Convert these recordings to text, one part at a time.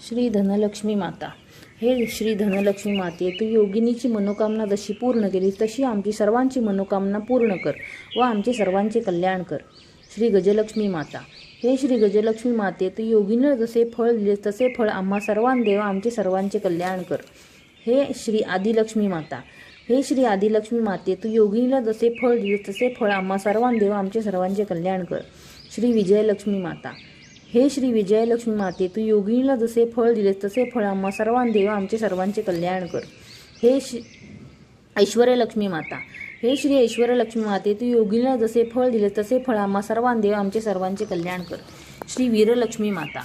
श्री धनलक्ष्मी माता. हे श्री धनलक्ष्मी माते, तू योगिनीची मनोकामना जशी पूर्ण केलीस तशी आमची सर्वांची मनोकामना पूर्ण कर व आमचे सर्वांचे कल्याण कर. श्री गजलक्ष्मी माता. हे श्री गजलक्ष्मी माते, तू योगिनीला जसे फळ दिलेस तसे फळ आम्हा सर्वांदेव आमचे सर्वांचे कल्याण कर. हे श्री आदिलक्ष्मी माता. हे श्री आदिलक्ष्मी माते, तू योगिनीला जसे फळ दिलेस तसे फळ आम्हा सर्वांदेव आमचे सर्वांचे कल्याण कर. श्री विजयलक्ष्मी माता. हे श्री विजयलक्ष्मी माते, तू योगिनीला जसे फळ दिलेस तसे फळ आम्हा सर्वांदेव आमचे सर्वांचे कल्याण कर. हे ऐश्वर्यलक्ष्मी माता. हे श्री ऐश्वर्यलक्ष्मी माते, तू योगिनीला जसे फळ दिलेस तसे फळ आम्हा सर्वांदेव आमचे सर्वांचे कल्याण कर. श्री वीरलक्ष्मी माता.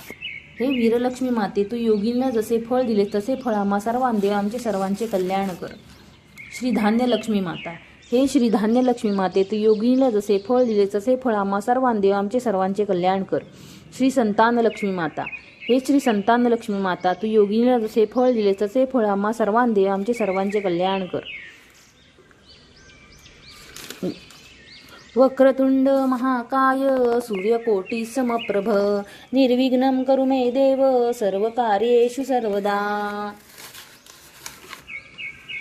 हे वीरलक्ष्मी माते, तू योगिनीला जसे फळ दिलेस तसे फळ आम्हा सर्वांदेव आमचे सर्वांचे कल्याण कर. श्री धान्यलक्ष्मी माता. हे श्री धान्यलक्ष्मी माते, तू योगिनीला जसे फळ दिलेस तसे फळ आम्हा सर्वांदेव आमचे सर्वांचे कल्याण कर. श्री संतानलक्ष्मी माता. हे श्री संतानलक्ष्मी माता, तू योगिनीला जसे फळ दिलेस तसे फळ आम्हा सर्वांदेव आमचे सर्वांचे कल्याण कर. वक्रतुंड महाकाय सूर्यकोटी समप्रभ निर्विघ्नं कुरु मे देव सर्वकार्येषु सर्वदा.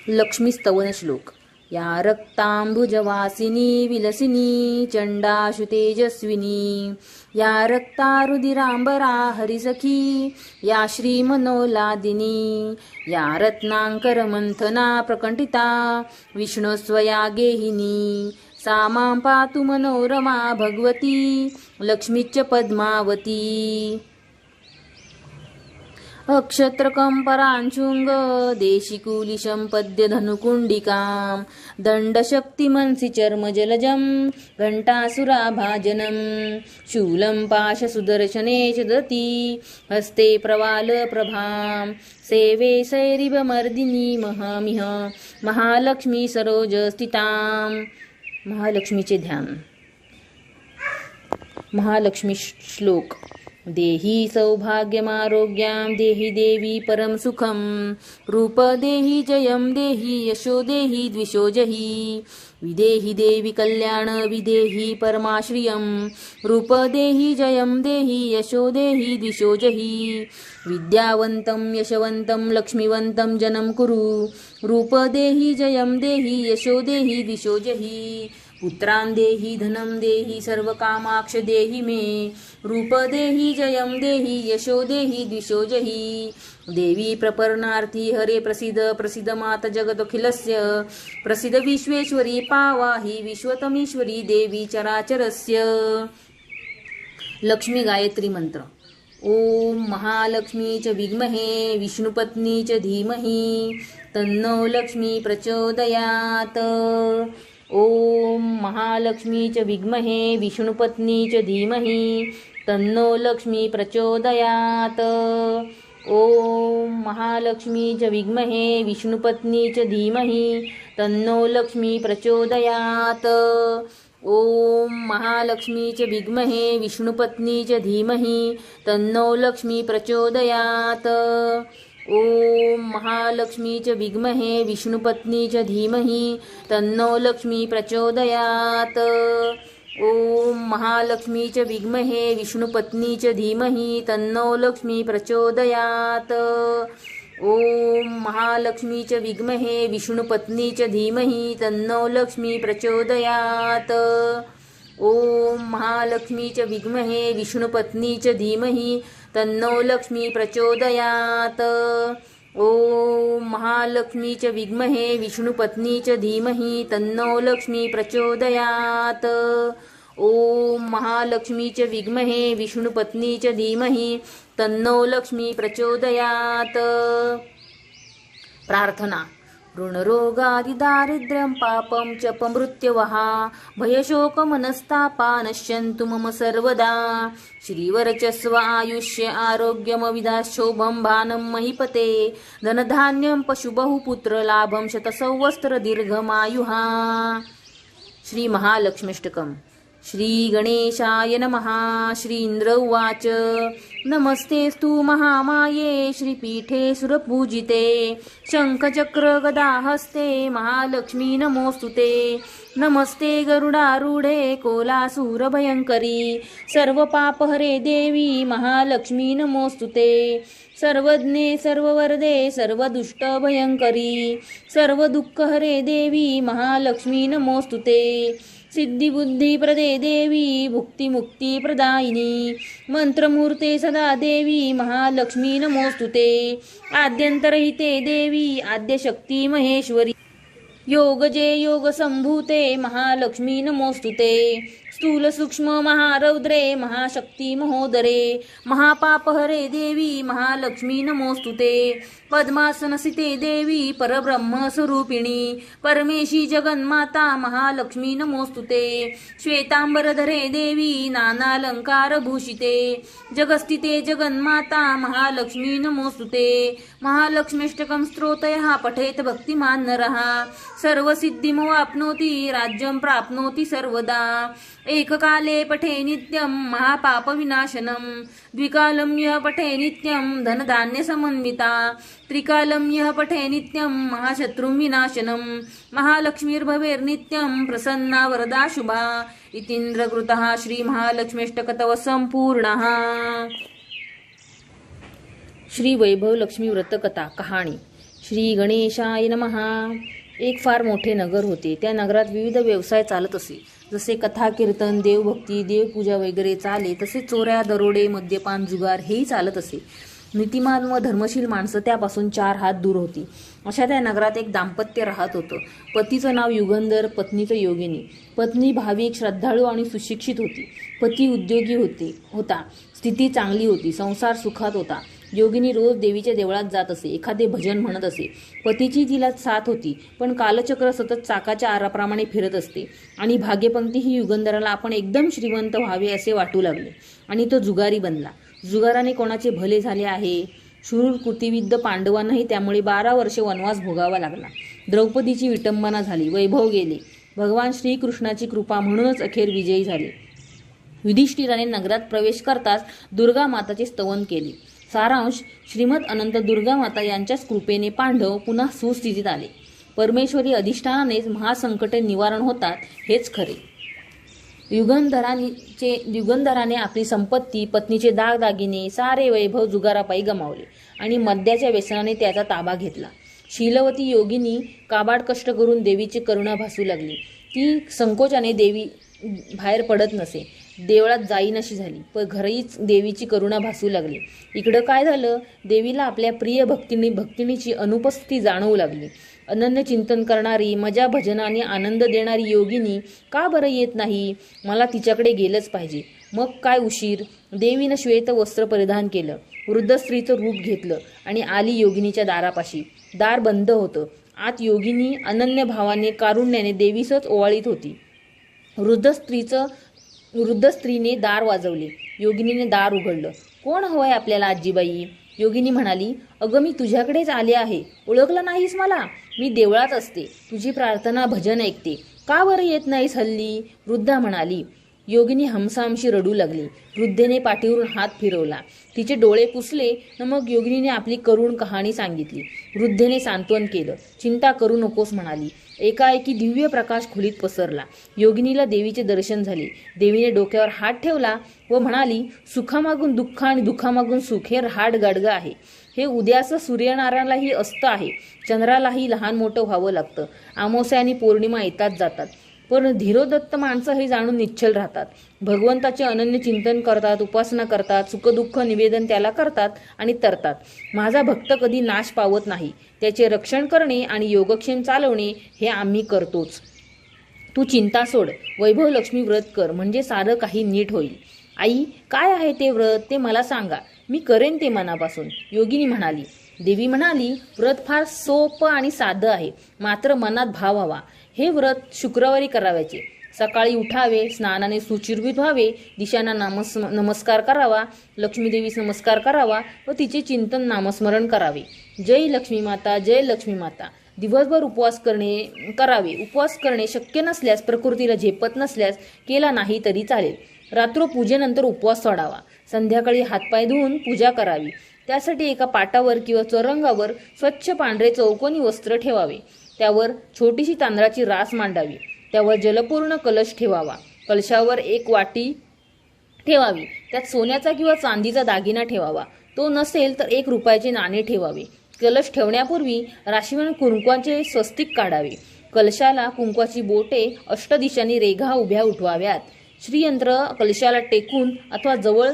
लक्ष्मी स्तवन श्लोक. या रक्तांबुजवासिनी विलसिनी चंडाशु तेजस्विनी या रक्तारुधिरांबरा हरिसखी या श्रीमनोलादिनी या रत्नांकर मंथना प्रकंठिता विष्णुस्वया गेहिनी सा मां पातु मनोरमा भगवती लक्ष्मीच पद्मावती. अक्षत्रकं परांशुंग देशिकुलिशं पद्य धनुकुंडिकां दंडशक्तिमंसि चर्मजलजं घंटासुराभाजनं शूलं पाशसुदर्शने च दति हस्ते प्रवालप्रभां सेवे सैरिवमर्दिनी महामिह महालक्ष्मी सरोजस्थितां. महालक्ष्मीचे ध्यान. महालक्ष्मी श्लोक. देहि सौभाग्यमारोग्यां देहि देवी परम सुखं रूप देहि जयं देहि यशो देहि द्विषो जहि विदेहि देवी कल्याण विदेहि परमाश्रियं रूप देहि जयं देहि यशो देहि द्विषो जहि विद्यावन्तं यशवन्तं लक्ष्मीवन्तं जनं कुरु रूप देहि जयं देहि यशो देहि द्विषो जहि पुत्रान् देहि धनं देहि सर्वकामाक्ष देहि मे रूप देहि जयं देहि यशो देहि द्विषो जहि देवी प्रपन्नार्थी हरे प्रसिद्ध प्रसिद्ध मात जगदखिलस्य प्रसिद्ध विश्वेश्वरी पावाहि विश्वतमीश्वरी देवी चराचरस्य. लक्ष्मी गायत्री मंत्र. ओम महालक्ष्मी च विद्महे विष्णुपत्नी च धीमहि तन्नो लक्ष्मी प्रचोदयात्. ओम महालक्ष्मी च विद्महे विष्णुपत्नी च धीमहि तन्नो लक्ष्मी प्रचोदयात्. ओम महालक्ष्मी च विद्महे विष्णुपत्नी च धीमहि तन्नो लक्ष्मी प्रचोदयात्. ओम महालक्ष्मी च विद्महे विष्णुपत्नी च धीमहि तन्नो लक्ष्मी प्रचोदयात्. ओम महालक्ष्मी च विद्महे विष्णुपत्नी च धीमहि तन्नो लक्ष्मी प्रचोदयात्. ओम महालक्ष्मी च विद्महे विष्णुपत्नी च धीमहि तन्नो लक्ष्मी प्रचोदयात्. ओम महालक्ष्मी च विद्महे विष्णुपत्नी च धीमहि तन्नो लक्ष्मी प्रचोदयात्. ओम महालक्ष्मी च विद्महे विष्णुपत्नी च धीमहि तन्नो लक्ष्मी प्रचोदयात्. ओम महालक्ष्मी च विद्महे विष्णुपत्नी च धीमहि तन्नो लक्ष्मी प्रचोदयात्. ओम महालक्ष्मी च विद्महे विष्णुपत्नी च धीमहि तन्नो लक्ष्मी प्रचोदयात्. प्रार्थना. ऋणरोगादिदारिद्र्यं पापं च मृत्युवः भयशोकमनस्तापा नश्यन्तु मम सर्वदा. श्रीवरचस्व आयुष्य आरोग्यमविधाशोभं भानं महीपते धनधान्यं पशुबहुपुत्रलाभं शतसंवत्सरदीर्घमायुः. श्री महालक्ष्मीष्टकम्. श्री गणेशाय नमः. श्री इंद्र उवाच. नमस्तेस्तु महामाये श्रीपीठे सुरपूजिते शंखचक्र गदाहस्ते महालक्ष्मी नमोस्तुते. नमस्ते गरुडारूढे कोलासूर भयंकरी, सर्व पाप हरे देवी महालक्ष्मी नमोस्तुते। सर्वज्ञे सर्ववरदे सर्व दुष्ट भयंकरी, सर्व दुःख हरे देवी महालक्ष्मी नमोस्तुते। सिद्धिबुद्धी प्रदे देवी भुक्तिमुक्ती प्रदायिनी, मंत्रमूर्ते सदा देवी महालक्ष्मी नमोस्तुते। आद्यंतरहिते देवी आद्यशक्ती महेश्वरी, योगजे योग संभूते महालक्ष्मी नमोस्तुते। स्थूल सूक्ष्म महारौद्रे महाशक्ती महोदरे, महापापहरे देवी महालक्ष्मी नमोस्तुते। पद्मासनसिते देवी परब्रह्म स्वरूपिणी, परमेशी जगन्माता महालक्ष्मी नमोस्तुते। श्वेतांबरधरे देवी नानालंकार भूषिते, जगस्थिते जगन्माता महालक्ष्मी नमोस्तुते। महालक्ष्मीष्टकं स्तोत्रयः पठेत भक्तिमान् नरः, सर्वसिद्धिमवाप्नोति राज्यं प्राप्नोति सर्वदा। एककाले पठे नित्यं महापापविनाशनं, द्विकालं यः पठे नित्यं धनधान्यसमन्विता, त्रिकालं यः पठे नित्यं महाशत्रुं विनाशनं, महालक्ष्मीर्भवेर्नित्यं प्रसन्ना वरदा शुभा। इतीन्द्रकृतः श्रीमहालक्ष्मीष्टकतव संपूर्णः। श्री वैभव लक्ष्मी व्रतकथा कहाणी। श्री गणेशाय नमः। एक फार मोठे नगर होते। त्या नगरात विविध व्यवसाय चालत असे, जसे कथा कीर्तन, देवभक्ती, देवपूजा वगैरे चाले, तसे चोऱ्या, दरोडे, मद्यपान, जुगार हेही चालत असे। नीतिमान व धर्मशील माणसं त्यापासून 4 हात दूर होती। अशा त्या नगरात एक दाम्पत्य राहत होतं। पतीचं नाव युगंधर, पत्नीचं योगिनी। पत्नी भाविक, श्रद्धाळू आणि सुशिक्षित होती। पती उद्योगी होता। स्थिती चांगली होती, संसार सुखात होता। योगिनी रोज देवीच्या देवळात जात असे, एखादे भजन म्हणत असे। पतीची तिला साथ होती, पण कालचक्र सतत चाकाच्या आराप्रमाणे फिरत असते आणि भाग्यपंक्ती ही युगंधराला आपण एकदम श्रीमंत व्हावे असे वाटू लागले आणि तो जुगारी बनला। जुगाराने कोणाचे भले झाले आहे? शूर कृतिविद्ध पांडवांनाही त्यामुळे 12 वर्षे वनवास भोगावा लागला। द्रौपदीची विटंबना झाली, वैभव गेले। भगवान श्रीकृष्णाची कृपा म्हणूनच अखेर विजयी झाले। युधिष्ठिराने नगरात प्रवेश करताच दुर्गा माताचे स्तवन केले। सारांश, श्रीमद अनंत दुर्गा माता यांच्याच कृपेने पांडव पुन्हा सुस्थितीत आले। परमेश्वरी अधिष्ठानानेच महासंकटे निवारण होतात हेच खरे। युगंधराने आपली संपत्ती, पत्नीचे दागदागिने, सारे वैभव जुगारापायी गमावले आणि मद्याच्या व्यसनाने त्याचा ताबा घेतला। शीलवती योगिनी काबाड कष्ट करून देवीची करुणा भासू लागली। ती संकोचाने देवी बाहेर पडत नसे, देवळात जाईनशी झाली, पण घरीच देवीची करुणा भासू लागली। इकडं काय झालं? देवीला आपल्या प्रिय भक्तिनीची अनुपस्थिती जाणवू लागली। अनन्य चिंतन करणारी, मजा भजनाने आनंद देणारी योगिनी का बरं येत नाही? मला तिच्याकडे गेलंच पाहिजे। मग काय उशीर? देवीनं श्वेत वस्त्र परिधान केलं, वृद्ध स्त्रीचं रूप घेतलं आणि आली योगिनीच्या दारापाशी। दार बंद होतं। आत योगिनी अनन्य भावाने, कारुण्याने देवीसच ओवाळीत होती। वृद्ध स्त्रीने दार वाजवले। योगिनीने दार उघडलं। कोण हवंय आपल्याला आजीबाई? योगिनी म्हणाली, अगं मी तुझ्याकडेच आले आहे, ओळखलं नाहीस मला? मी देवळात असते, तुझी प्रार्थना भजन ऐकते, का बरं येत नाहीस हल्ली? वृद्धा म्हणाली। योगिनी हमसामशी रडू लागली। वृद्धेने पाठीवरून हात फिरवला, तिचे डोळे पुसले न मग योगिनीने आपली करुण कहाणी सांगितली। वृद्धेने सांत्वन केलं, चिंता करू नकोस म्हणाली। एकाएकी दिव्य प्रकाश खोलीत पसरला। योगिनीला देवीचे दर्शन झाले। देवीने डोक्यावर हात ठेवला व म्हणाली, सुखामागून दुःख आणि दुःखामागून सुख हे रहाट गाडगं आहे। हे उद्याचं सूर्यनारायणालाही असतं आहे, चंद्रालाही लहान मोठं व्हावं लागतं। अमावस्या आणि पौर्णिमा येतात जातात, पण धीरोदत्त माणसं हे जाणून निश्चल राहतात। भगवंताचे अनन्य चिंतन करतात, उपासना करतात, सुखदुःख निवेदन त्याला करतात आणि तरतात। माझा भक्त कधी नाश पावत नाही, त्याचे रक्षण करणे आणि योगक्षेम चालवणे हे आम्ही करतोच। तू चिंता सोड, वैभव लक्ष्मी व्रत कर, म्हणजे सारं काही नीट होईल। आई, काय आहे ते व्रत ते मला सांगा, मी करेन ते मनापासून, योगिनी म्हणाली। देवी म्हणाली, व्रत फार सोपं आणि साधं आहे, मात्र मनात भाव हवा। हे व्रत शुक्रवारी करावयाचे। सकाळी उठावे, स्नानाने सुचिर्भित व्हावे, दिशांना नमस्कार करावा, लक्ष्मीदेवीस नमस्कार करावा व तिचे चिंतन नामस्मरण करावे। जय लक्ष्मी माता, जय लक्ष्मी माता। दिवसभर उपवास करावे। उपवास करणे शक्य नसल्यास, प्रकृतीला झेपत नसल्यास केला नाही तरी चालेल। रात्र पूजेनंतर उपवास सोडावा। संध्याकाळी हातपाय धुवून पूजा करावी। त्यासाठी एका पाटावर किंवा चौरंगावर स्वच्छ पांढरे चौकोनी वस्त्र ठेवावे। त्यावर छोटीशी तांदळाची रास मांडावी। त्यावर जलपूर्ण कलश ठेवावा. कलशावर एक वाटी ठेवावी. त्यात सोन्याचा किंवा चांदीचा दागिना ठेवावा. तो नसेल तर 1 रुपयाचे नाणे ठेवावे. कलश ठेवण्यापूर्वी राशीवरून कुंकवाचे स्वस्तिक काढावे. कलशाला कुंकवाची बोटे अष्टदिशांनी रेघा उभ्या उठवाव्यात. श्रीयंत्र कलशाला टेकून अथवा जवळ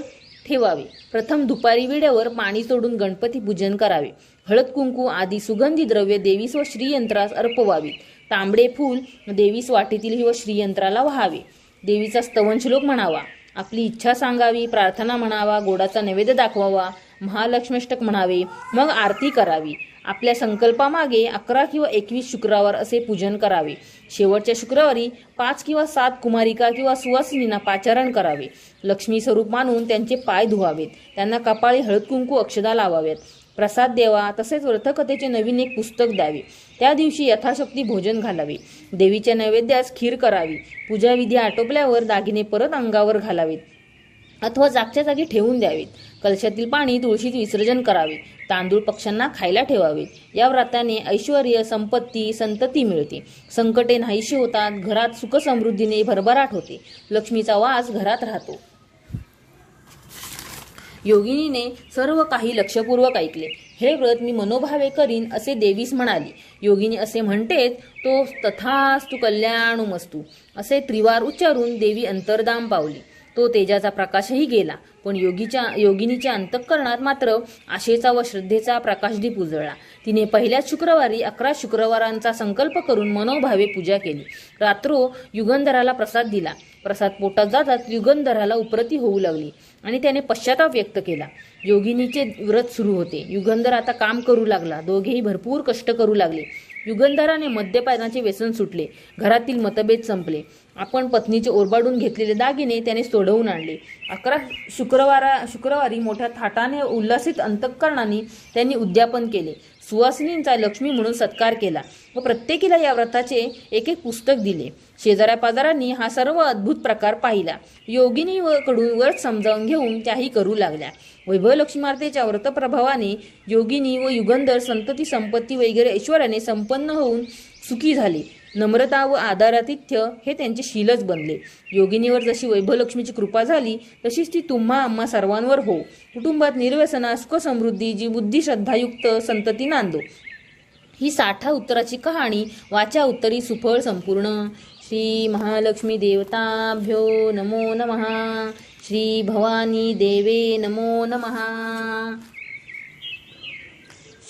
ठेवावे. प्रथम दुपारी वेळेवर पाणी सोडून गणपती पूजन करावे. हळद कुंकू आदी सुगंधी द्रव्य देवीस व श्रीयंत्रास अर्पवावी. तांबडे फूल देवीस वाटेतील व श्रीयंत्राला व्हावे. देवीचा स्तवन श्लोक म्हणावा. आपली इच्छा सांगावी. प्रार्थना म्हणावा. गोडाचा नैवेद्य दाखवावा. महालक्ष्मीष्टक म्हणावे. मग आरती करावी. आपल्या संकल्पामागे 11 किंवा 21 शुक्रवार असे पूजन करावे. शेवटच्या शुक्रवारी 5 किंवा 7 कुमारिका किंवा सुवासिनींना पाचारण करावे. लक्ष्मी स्वरूप मानून त्यांचे पाय धुवावेत. त्यांना कपाळी हळद कुंकू अक्षदा लावाव्यात. प्रसाद द्यावा. तसेच व्रतकथेचे नवीन एक पुस्तक द्यावे. त्या दिवशी यथाशक्ती भोजन घालावे. देवीच्या नैवेद्यास खीर करावी. पूजाविधी आटोपल्यावर दागिने परत अंगावर घालावेत अथवा जागच्या जागी ठेवून द्यावेत. कलशातील पाणी तुळशीत विसर्जन करावे. तांदूळ पक्ष्यांना खायला ठेवावेत. या व्रताने ऐश्वर्य, संपत्ती, संतती मिळते. संकटे नाहीशी होतात. घरात सुखसमृद्धीने भरभराट होते. लक्ष्मीचा वास घरात राहतो. योगिनीने सर्व काही लक्षपूर्वक ऐकले. हे व्रत मी मनोभावे करीन असे देवीस म्हणाली. योगिनी असे म्हणतेत तो तथास्तु कल्याणमस्तु असे त्रिवार उच्चारून देवी अंतर्धाम पावली. तो तेजाचा प्रकाशही गेला. पण योगिनीच्या अंतःकरणात मात्र आशेचा व श्रद्धेचा प्रकाशदीप उजळला. तिने पहिल्याच शुक्रवारी 11 शुक्रवारांचा संकल्प करून मनोभावे पूजा केली. रात्रो युगंधराला प्रसाद दिला. प्रसाद पोटात जातात युगंधराला उपरती होऊ लागली आणि त्याने पश्चाताप व्यक्त केला. योगिनीचे व्रत सुरू होते. युगंधर आता काम करू लागला. दोघेही भरपूर कष्ट करू लागले. युगंधराने मद्यपानाचे व्यसन सुटले. घरातील मतभेद संपले. आपण पत्नीचे ओरबाडून घेतलेले दागिने त्याने सोडवून आणले. 11 शुक्रवारी मोठ्या थाटाने उल्हासित अंतःकरणाने त्यांनी उद्यापन केले. सुवासिनींचा लक्ष्मी म्हणून सत्कार केला व प्रत्येकीला या व्रताचे एक पुस्तक दिले. शेजाऱ्या पाजारांनी हा सर्व अद्भुत प्रकार पाहिला. योगिनी कडून व्रत समजावून घेऊन त्याही करू लागल्या. वैभव लक्ष्मी मातेच्या व्रतप्रभावाने योगिनी व युगंधर संतती, संपत्ती वगैरे ऐश्वर्याने संपन्न होऊन सुखी झाले. नम्रता व आदरातिथ्य हे त्यांचे शीलच बनले. योगिनीवर जशी वैभवलक्ष्मीची कृपा झाली तशीच ती तुम्हा आम्हा सर्वांवर हो. कुटुंबात निर्व्यसना, सुखसमृद्धी, जी बुद्धी श्रद्धायुक्त संतती नांदो. ही 60 उत्तराची कहाणी वाचा उत्तरी सुफळ संपूर्ण. श्री महालक्ष्मी देवताभ्यो नमो नमः. श्री भवानी देवे नमो नमः.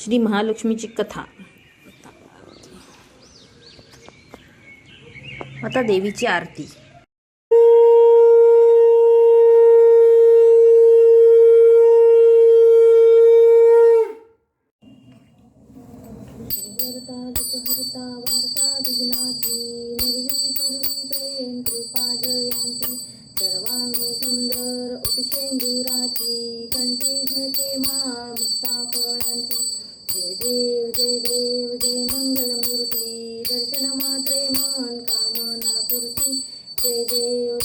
श्री महालक्ष्मीची कथा. आता देवीची आरती. हरता वार्ता विघ्नाची, निर्वी पूर्वी प्रेम कृपा जयांची, सर्वांगी सुंदर ओटी कंठी झळके माळ मुक्ता फळांची. जय देव जय देव जय मंगलमूर्ती, दर्शन मात्रे मन कामना पूर्ती. जय देव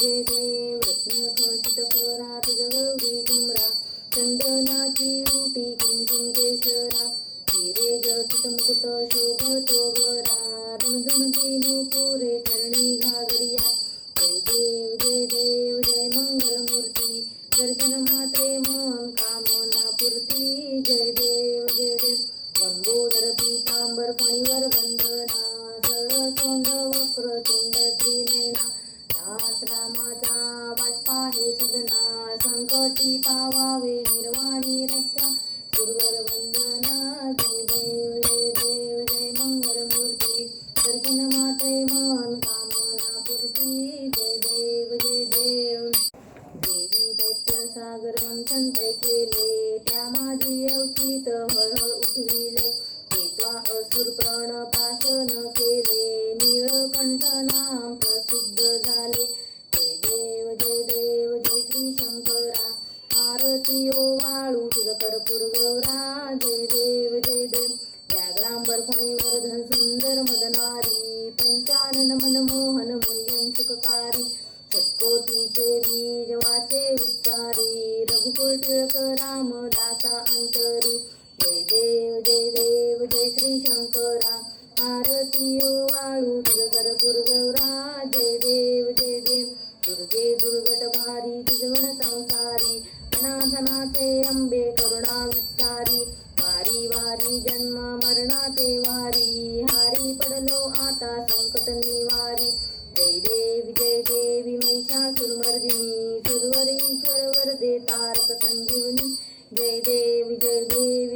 रत्न खचित करा तुझ गौरी गुमरा, चंदनाची उटी कुंकुम केशरा, हिरे जटित मुकुट शोभतो गरा, रणझुणती नुपुरे चरणी घागरिया. जय देव जय मंगलमूर्ती, दर्शन मात्रे मन कामना पूर्ती. जय देव लंबोदर पीतांबर फणीवर वंदना, सरसोंड वक्रतुंड त्रिनयना, दास रामाचा वाटपा हे सदना, संकटी पावावे निर्वाणी रक्षा, सुरवर वंदना. जय देव जय मंगलमूर्ती, दर्शन मात्रे मन कामना पूर्ती. जय देव देवी दैत्य सागर मंथन तै केले, त्या माझी अवचित हळहळ उठविले. तेव्हा असुर प्रणपाशन केले, नीळकंठ नाम प्रसिद्ध झाले. जय देव जय श्री शंकरा, आरती ओवाळू तुझ कर्पूर गौरा. जय देव व्याघ्रांबर फणीवर धन सुंदर मदनारी, पंचानन मनमोहन मुनिजन सुखकारी. सत्कोटीचे बीज वाचे उच्चारी, रघुकुल टिळक रामदासा अंतरी. जय देव जय श्री शंकरा, आरती वाळू तुझ करपूर गौरा जय देव जय देव दुर्गे दुर्गट भारी तुझवण संसारी धनाधनाचे अंबे करुणा विस्तारी वारी वारी जन्म मरणाचे वारी हारी पडलो आता संकट निवारी जय देवी महिषासुरमर्दिनी सुरवरेश्वर वरदे तारक संजीवनी जय देवी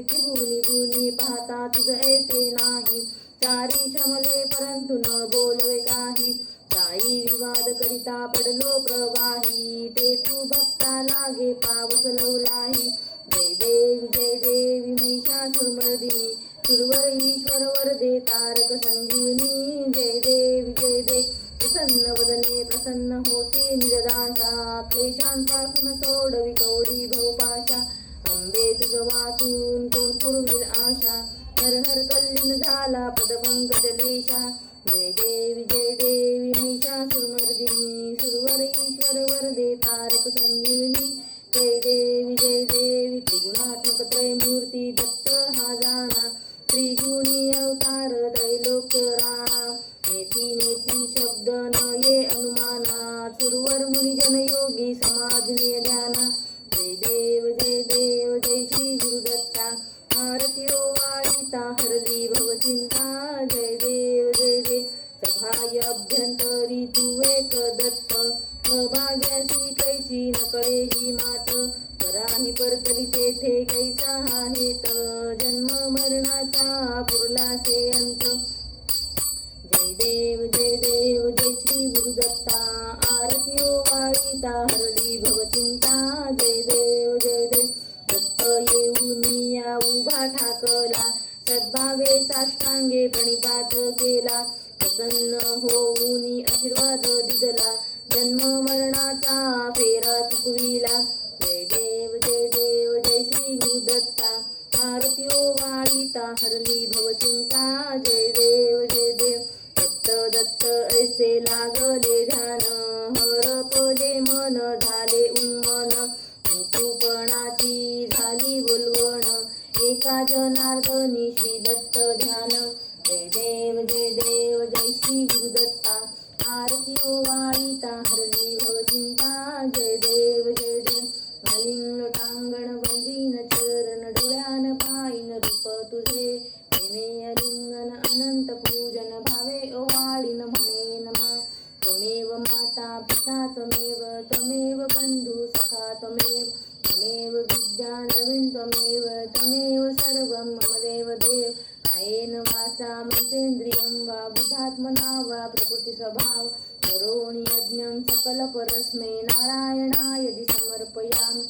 त्रिभुवनी भुवनी पाहता तुझ ऐसे नाही चारी श्रमले परंतु न बोलवे काही साई विवाद करिता पडलो प्रवाही ते तू भक्ता लागे पावस लवलाही जय देवी महिषासुरमर्दिनी सुरवर ईश्वर वरदे तारक संजीवनी जय देव प्रसन्न वदने प्रसन्न होसे निजदाशा क्लेशांपासून सोडवी कवडी भवपाशा अंबे तुझ वाचून कोण पुरविल आशा हर हर कल्लीन झाला पदपंकज लेशा जय देवी महिषासुरमर्दिनी सुरवर ईश्वर वरदे तारक संजीवनी जय देवी त्रिगुणात्मक त्रयमूर्ती दत्त हा जाणा त्रिगुणी अवतार त्रैलोक्य राणा नेती शब्द न ये अनुमाना सुरवर मुनिजन योगी समाधिने ध्याना जय देव जय श्री गुरुदत्ता आरती वाळीता हरली भवचिंता जय देव सभाय अभ्यंतरी तू एक दत्त अभाग्यासी कैची नकळे ही मात पराही परतली तेथे कैसा हेत जन्म मरणाचा पुरलासे अंत जय देव जय श्री गुरुदत्ता आरती वाळीता हरली भवचिंता जय देव दत्त येऊनिया उभा ठाकला सद्भावे साष्टांगे प्रणिपात केला प्रसन्न होऊनी आशीर्वाद दिदला जन्म मरणाचा फेरा चुकविला जय देव जय श्री गुरुदत्ता आरती वाळीता हरली भवचिंता जय देव दत्त ऐसे लागले ध्यान हरपले मन झाले उन्मन तूपणाची झाली बोलवण एका जनार्दनी श्री दत्त ध्यान जय देव जय श्री गुरुदत्ता आरती वाळीता हरली भवचिंता जय देव मालिंग लोटांगण वंदीन चरण डोळ्यान पायन रूप तुझे प्रेमे अलिंगन अनंत पूजन भावे ओवाळीन म्हणे नमा त्वमेव माता पिता त्वमेव बंधू सखा त्वमेव विद्या नवीन त्वमेव सर्वं मम देव कायेन वाचा मनसेन्द्रियं वा बुद्धात्मना वा प्रकृती स्वभाव करोमि यज्ञं सकल परस्मै नारायणाय यदि समर्पयामि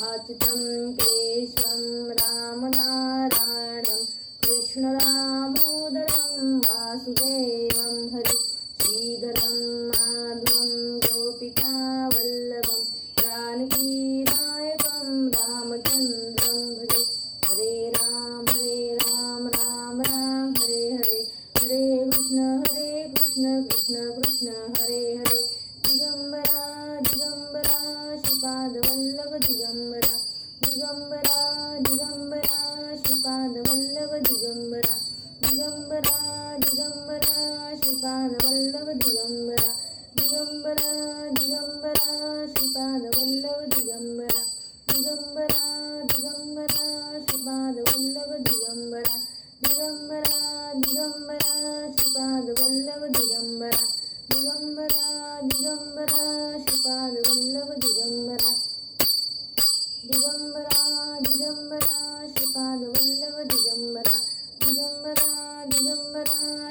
अच्युतं केशवं रामनारायणं कृष्ण दामोदरं वासुदेवं हरि श्रीधरं माधवं गोपिका वल्लभं जानकीनायकं रामचन्द्रं भजे हरे राम राम राम हरे हरे हरे कृष्ण कृष्ण कृष्ण हरे हरे दिगंबरा श्रीपाद वल्लभ दिगंबरा श्रीपाद वल्लभ दिगंबरा श्रीपाद वल्लभ दिगंबरा श्रीपाद वल्लभ दिगंबरा श्रीपाद वल्लभ दिगंबरा श्रीपाद वल्लभ दिगंबरा श्रीपाद वल्लभ दिगंबरा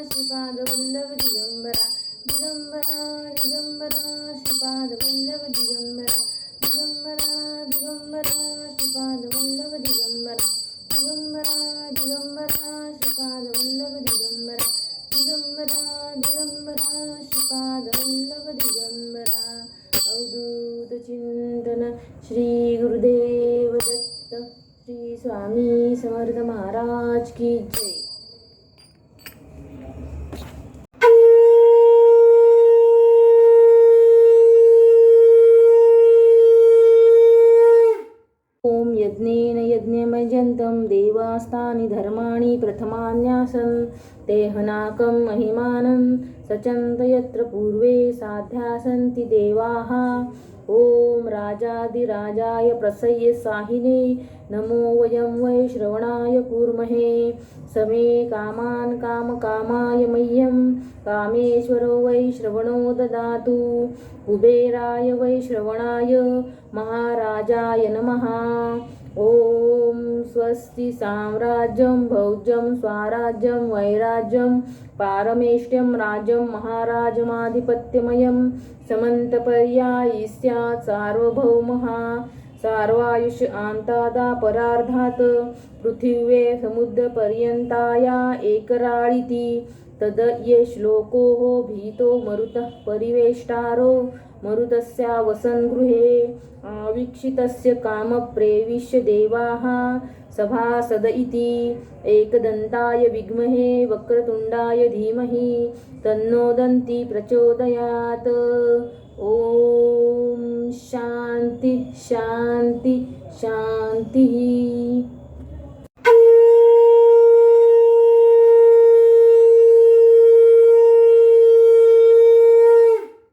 श्रीपाद वल्लभ दिगंबरा श्रीपाद वल्लभ दिगंबरा श्रीपाद वल्लभ दिगंबरा श्रीपाद वल्लभ दिगंबरा श्रीपाद वल्लभ दिगंबरा श्रीपाद वल्लभ दिगंबरा अवधूत चिंतन श्री गुरुदेव दत्त श्री स्वामी समर्थ महाराज की जय. ओम यज्ञेन यज्ञमय पर्यन्तं देवास्तानि धर्माणि प्रथमान्यासन् ते हनाकं महिमानं सचन्त यत्र पूर्वे साध्या सन्ति देवाः। ॐ राजाधिराजाय प्रसह्य साहिने नमो वयं वै श्रवणाय कूर्महे। समे कामान् कामकामाय मह्यं कामेश्वरो वै श्रवणो ददातु। कुबेराय वै श्रवणाय महाराजाय नमः। ॐ स्वस्ति साम्राज्यं भौज्यं स्वराज्यं वैराज्यं पारमेष्ट्यं राज्यं महाराजमाधिपत्यमयं समन्तपर्यायी स्यात् सार्वभौमः सार्वायुष आन्तादा परार्धात् पृथिवे समुद्रपर्यन्ताया एकराळिति तद ये श्लोको भीतो मरुतः परिवेष्टारो मरुतस्या वसन्गृहे आवीक्षितस्य कामप्रेविष्य देवाः सभासद इति। एकदन्ताय विद्महे वक्रतुण्डाय धीमहि तन्नो दन्ती प्रचोदयात्। ॐ शान्ति शान्ति शान्तिः।